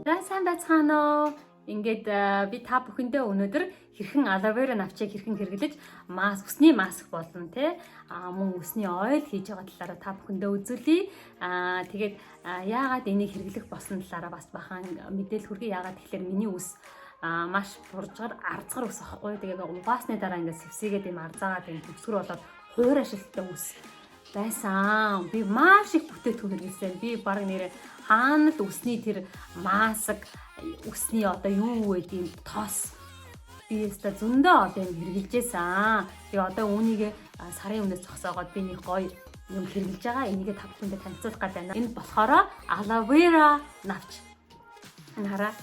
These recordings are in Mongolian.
За сайн байцгаана уу? Ингээд би та бүхэндээ өнөөдөр хэрхэн aloe vera навчийг хэрхэн хэрэглэж усны маск болон мөн усны ойл хийж байгаа талаараа та бүхэндээ үзүүлье. Тэгээд яагаад энийг хэрэглэх болсон талаараа бас бахан мэдээлэл хүргэе. Яагаад тэгэхээр миний ус маш буржгаар арзгар ус ахгүй. Тэгээд угаасны дараа ингээд сэвсээгээд юм арзаагаад юм төгсгөр болоод хуур ашигтай ус байсан. Би маш их бүтээтгүүн хэрэглэсэн. Би баг нэрээ хаана л усны тэр маск усны одоо юу вэ тийм тос би өстө зөндөө одоо юм хэрэгжилжсэн. Би одоо үүнийг сарын өмнөөс зогсоогоод би нэг гоё юм хэрэгжилж байгаа. Энийг та бүхэндээ танилцуулах гээд байна. Энэ болохоор aloe vera навч. Хараа.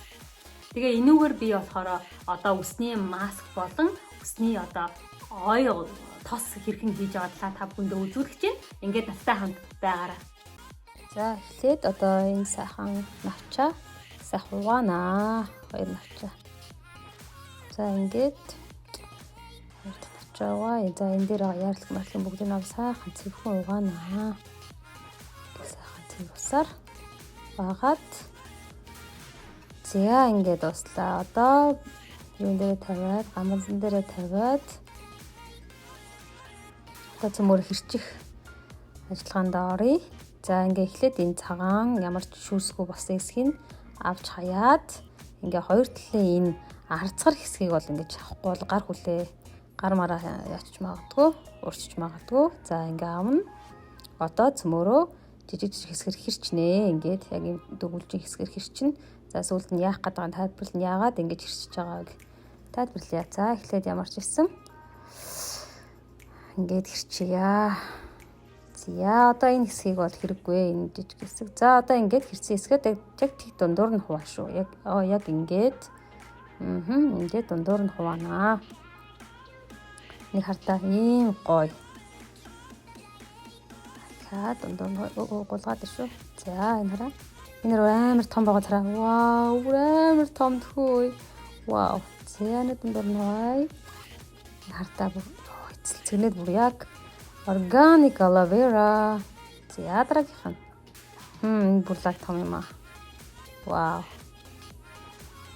Тэгээ энүүгээр би болохоор одоо усны маск болон усны одоо ойл тос хэрхэн хийж байгаа та бүхэндээ үзүүлэх чинь ингээд надтай хамт байгаарай. За эхлээд одоо энэ сайхан навчаа сайхан угаана. Хоёр навчаа. За ингээд хоёр навчаа угаа. За энэ дээр яарлах мэрлэн бүгдийг нь сайхан цэвхэн угаана. Сайхан цэвсээр багаад зя ингээд дуслаа. Одоо юун дээр тавиад, гамбалзан дээр тавиад одоо цөмөр хэрчих ажиллагаанд оръё. За ингээ эхлээд энэ цагаан ямар ч шүүсгүй болсон хэсгийг авч хаяад ингээ хоёр талын энэ арцгар хэсгийг бол ингээ авахгүй бол гар хүлээ гар мараа ячж магадгүй, урчж магадгүй. За ингээ авна. Одоо цөмөрөө жижиг хэсгэр хэрчнэ. Ингээд яг юм дөрвөлжин хэсгэр хэрчин. За сүүлд нь яах гэдэг нь тайлбарлал нь яагаад ингэж хэрчиж байгааг тайлбарлая. За эхлээд ямар ч ирсэн. Ингээд хэрчийя. За одоо энэ хэсгийг бол хэрэггүй энэ жижиг хэсэг. За одоо ингээд хэрсэн хэсгээд яг тэг дундуур нь хуваана шүү. Яг ингээд. Ингээд дундуур нь хуваана. Нэг хартаа ийм гоё. За дундуур нь гулгаад шүү. За энэ хараа. Энэ амар том байгаа цараа. Вау, амар том тхөө. Вау. За энэ дундуур нь хаваа. Хартаа эцэлцэнэд бүр яг organic aloe vera. За дараагийнх нь. Бурлаг том юм аа. Вау.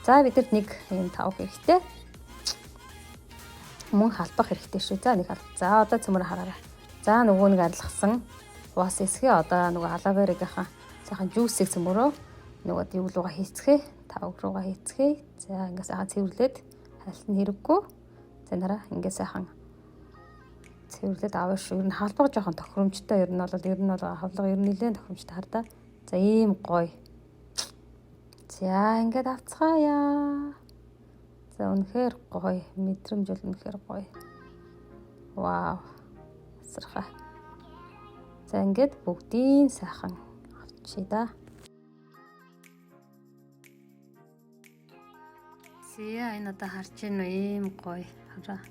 За бидэд нэг юм тавх хэрэгтэй. Мөн халбах хэрэгтэй шүү. За нэг халбах. За одоо цөмөр хараарай. За нөгөө нэг арилгасан хуваас хэсгээ одоо нөгөө aloe vera-гийнхаа сайхан жүүсийг цөмөрөө нөгөө юу руугаа хийцгээ. Тавх руугаа хийцгээ. За ингээ сайхан цэвэрлээд хальт нь хэрэггүй. За нараа ингээ сайхан цэвэрлээд аваа шүү. Ер нь халбага жоохон тохиромжтой. Ер нь бол хавлага ер нь нэлээд тохиромжтой хардаа. За ийм гоё. За ингээд авцгаая. За үнэхээр гоё. Мэдрэмж бол үнэхээр гоё. Вау. Сархаа. За ингээд бүгдийн сайхан авчия да. За энэ одоо харж байна уу? Ийм гоё. Хараа.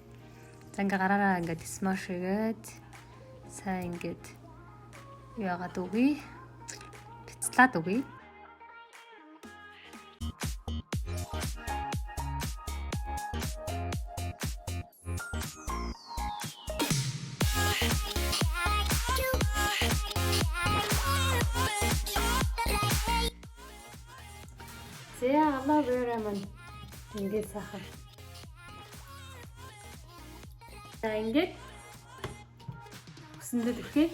За ингээ гараараа ингээд смаш хийгээд сайн ингээд яагаад үгүй бяцлаад үгүй. За aloe vera маань ингээд сайхан. За ингээд үсэндээ түхээ.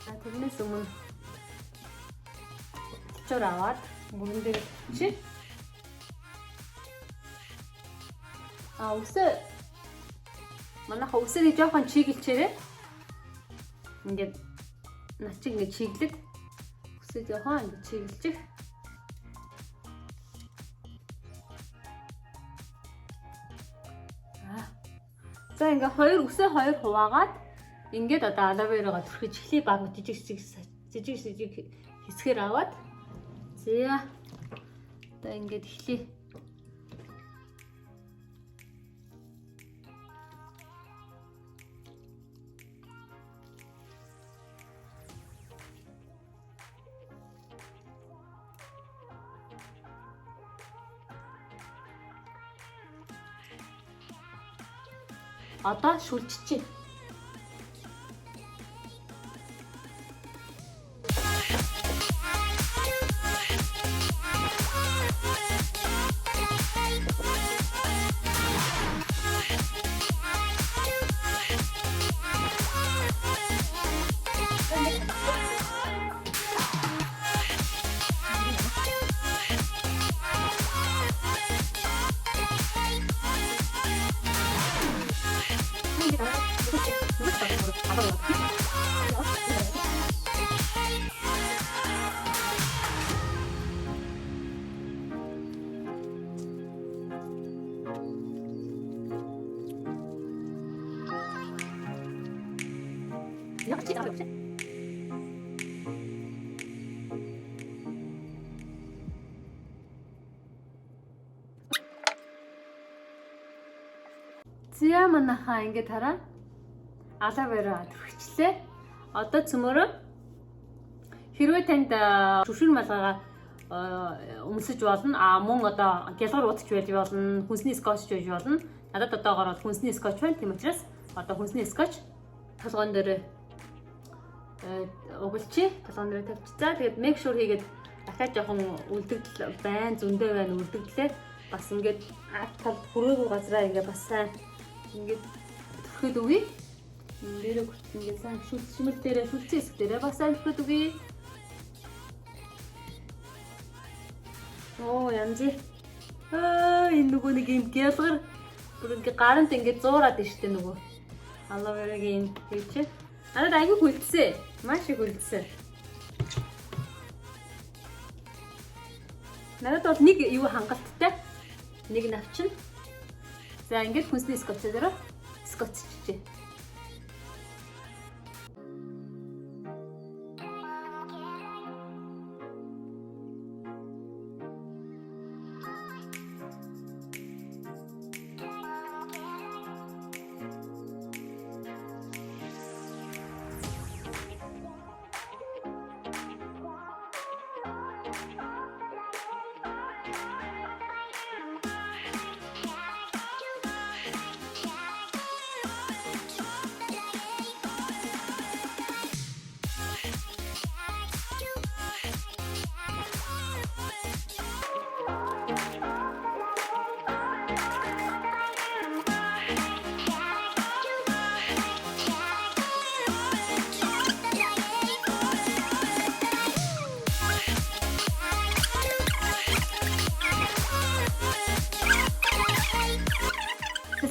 За тэрнээс өмнө чор аваад мөрөн дээр чи. Үсээ манайха үсээ жоохон чиглэлчээрээ. Ингээд начиг ингээд чиглээд үсээ жоохон ингээд чиглэлчих. За ингээ үсээ хоёр хуваагаад ингээд одоо aloe vera-га түрхэж эхлэе баг жижиг хэсгээр аваад зя одоо ингээд эхлэе. Одоо шүлжчихье. Зя манайхаа ингээд хараа. Алавера төрчихлээ. Одоо цөмөрөө хэрвээ танд шүшүр малгайгаа өмсөж болно. Мөн одоо гялгар удаж байж болно. Хүнсний скотч байж болно. Надад одоогоор бол хүнсний скотч байна. Тийм учраас одоо хүнсний скотч толгоон дээр угалчи. Толгоон дээр тавьчихлаа. Тэгээд make sure хийгээд дахиад жоохон үлдэгдэл байна. Зөндөө байна үлдэгдлээ. Бас ингээд тал хүрээгүй газраа ингээд бас сайн ингээд төрөхөд үгүй. Нэрээ хүртэл ингээд сайн шүлцмэл дээрээ шүлцэн хэсэг дээрээ бас сайн төрөхөд үгүй. Янзи. Энэ нөгөө нэг юм гялгар бүр ингээд гарант ингээд зуураад байна штэ нөгөө. Алаверагийн хийчих. Надад айгүй хүлдсэн. Маш их хүлдсэн. Надад бол нэг юу хангалттай. Нэг навчин. За ингээд хүнсний скотч дээр скотччихжээ.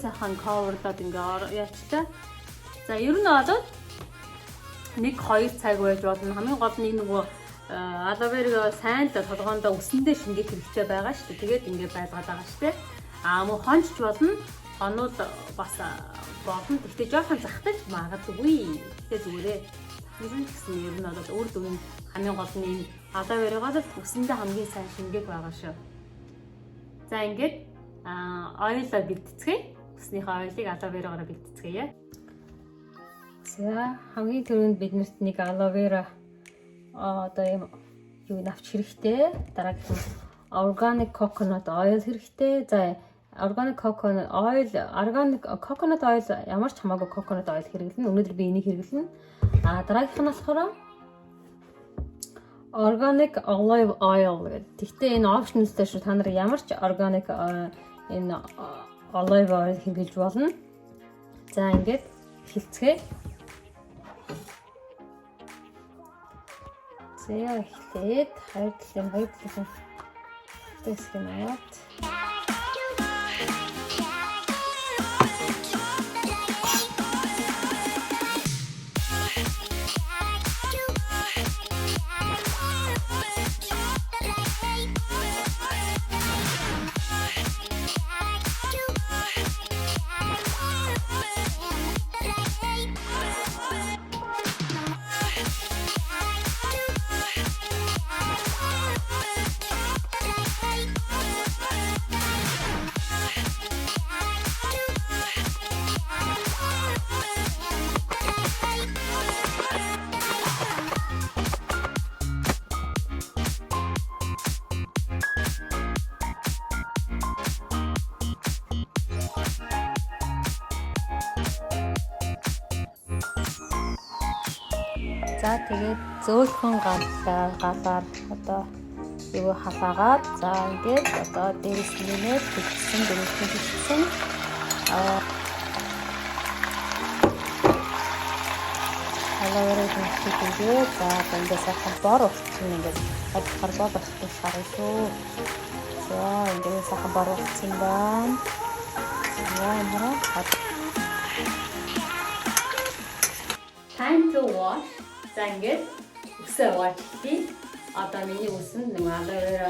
Сайхан coverлоод ингээ яачтай. За ер нь бол 1-2 цаг байж болно. Хамгийн гол нь нөгөө алаверыг сайн л толгоонд өсөндөө шингээд хэрэгтэй байгаа шүү дээ. Тэгээд ингээ байлгаад байгаа шүү дээ. Мөн хончч болно. Хонууд бас болно. Гэхдээ жоохон захтаж магадгүй. Тэгэхээр зүгээрээ захирын гэсэн ер нь бол үр дүн хамгийн гол нь энэ алаверыг л өсөндөө хамгийн сайн шингээд байгаа шүү. За ингээд ойлоо бэлтцгээе. Хүснийхээ ойлыг алаверагаар бэлтцгээе. За хамгийн түрүүнд биднэрт нэг алавера одоо юм юу авч хэрэгтэй. Дараагийн organic coconut oil хэрэгтэй. За organic coconut oil ямар ч хамаагүй coconut oil хэрэглэнэ. Өнөөдөр би энийг хэрэглэнэ. Дараагийнх нь болохоор organic olive oil гэдэг. Гэхдээ энэ optional-тэй шүү. Та нар ямар ч organic энэ olive oil хэрэглэж болно. За ингээд эхэлцгээе. За эхлээд хоёр талын тэсг нь аваад за тэгээд зөөлхөн галаар одоо юу халаагаад за ингээд одоо дээрээс нэмээд бичсэн алаверыг хийгээ за ингээд сайхан бор болчихсон ингээд харбол болох харагдав. За ингээд сайхан бор болчихсон байна. За Time to wash. За ингээд үсээ угаачдгийг. Одоо миний үс нь нэг aloe vera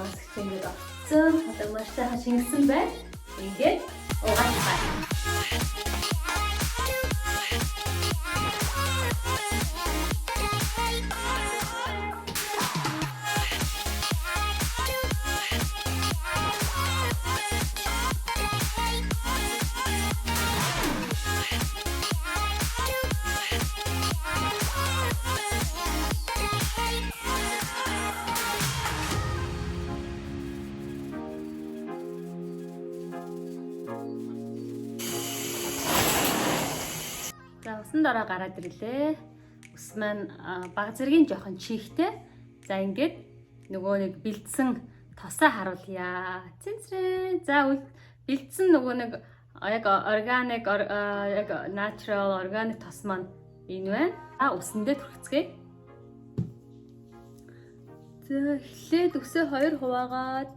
маск ингээд авсан. Одоо маш сайхан шингэсэн байна. Ингээд угаачгаа. За усан дараа гараад ирлээ. Ус маань баг зэргийн жоохон чихтэй. За ингээд нөгөө нэг бэлдсэн тосоо харуулъя. Цэнцрээ. За бэлдсэн нөгөө нэг яг organic яг natural organic тос маань энэ байна. Усэндээ түрхцгээе. За эхлээд үсээ 2 хуваагаад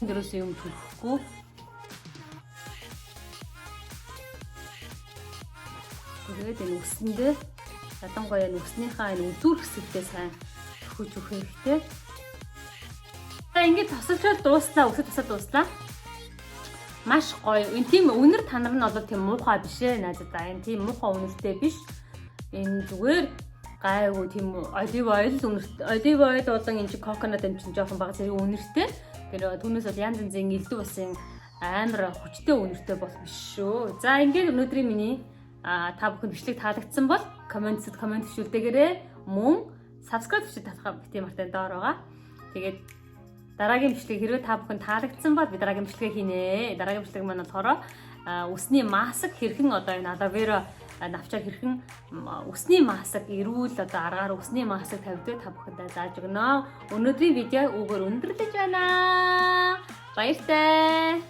дөрөс юм төлөхгүй. Тэгээд энэ үсэндээ ялангуяа нүснийхаа энэ өдөр хэсэгтээ сайн төхөж өгөх хэрэгтэй. За ингээд тосолчод дууслаа, үсээ тосол дууслаа. Маш гоё. Энэ тийм үнэр танар нь бол тийм муухай биш ээ найзадаа. Энэ тийм муухай үнэртэй биш. Энэ зүгээр гайгүй тийм olive oil үнэртэй. Olive oil болон энэ coconut энэ чинь жоохон бага зэрэг үнэртэй. Тэр түүнээс бол янз янзын элдв болсон амар хүчтэй үнэртэй бол биш шүү. За ингээд өнөөдрийн миний та бүхэнд бичлэг таалагдсан бол комент хэвшүүлдээгээрээ мөн subscribe хэвшил татах бити мартай доор байгаа. Тэгээд дараагийн бичлэг хэрвээ та бүхэнд таалагдсан бол би дараагийн бичлэгээ хийнэ. Дараагийн бичлэг маань болохоор үсний маск хэрхэн одоо энэ aloe vera навчаар хэрхэн үсний маск эрүүл одоо аргаар үсний маск тавьдаг та бүхэндээ зааж өгнө. Өнөөдрийн видео өгөр өндөрлөж байна. Баяртай.